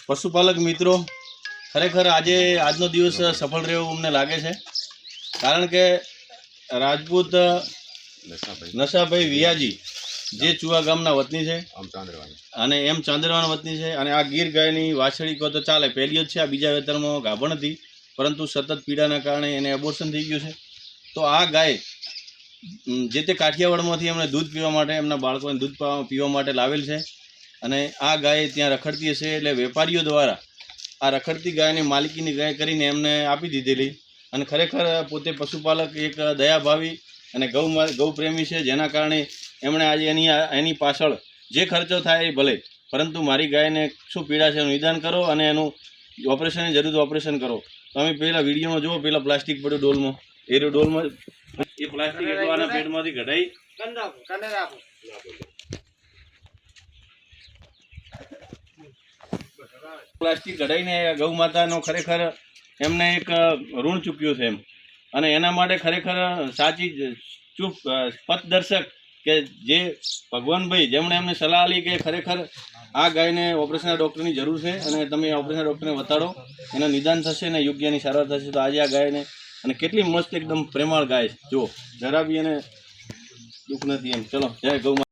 પશુપાલક મિત્રો, ખરેખર આજનો દિવસ સફળ રહ્યો અમને લાગે છે, કારણ કે રાજપૂત નશાભાઈ વિયાજી જે ચુવા ગામના વતની છે અને એમ ચાંદરવાના વતની છે, અને આ ગીર ગાયની વાછડી કહો તો ચાલે, પહેલી જ છે, આ બીજા વેતરમાં ગાભણ હતી, પરંતુ સતત પીડાના કારણે એને એબોર્શન થઈ ગયું છે. તો આ ગાય જે તે કાઠિયાવાડમાંથી એમને દૂધ પીવા માટે, એમના બાળકોને દૂધ પીવા માટે લાવેલ છે, અને આ ગાય ત્યાં રખડતી હશે એટલે વેપારીઓ દ્વારા આ રખડતી ગાયની માલિકીની ગાય કરીને એમને આપી દીધેલી. અને ખરેખર પોતે પશુપાલક એક દયાભાવી અને ગૌપ્રેમી છે, જેના કારણે એમણે આજે એની પાછળ જે ખર્ચો થાય એ ભલે, પરંતુ મારી ગાયને શું પીડા છે એનું નિદાન કરો અને એનું ઓપરેશનની જરૂર ઓપરેશન કરો. તમે પહેલાં વિડીયોમાં જુઓ, પેલા પ્લાસ્ટિક પડ્યું ડોલમાં, એ ડોલમાં એ પ્લાસ્ટિક એટલાના પેટમાંથી કઢાઈ પ્લાસ્ટિક કઢાઈને ગૌ માતાનો ખરેખર એમને એક ઋણ ચૂક્યું છે એમ, અને એના માટે ખરેખર સાચી પથદર્શક કે જે ભગવાનભાઈ જેમણે એમને સલાહ આપી કે ખરેખર આ ગાયને ઓપરેશનના ડૉક્ટરની જરૂર છે અને તમે ઓપરેશનના ડૉક્ટરને બતાડો, એનું નિદાન થશે અને યોગ્યની સારવાર થશે. તો આજે આ ગાયને, અને કેટલી મસ્ત એકદમ પ્રેમાળ ગાય, જો જરા બી એને દુઃખ નથી એમ. ચલો, જય ગૌ માતા.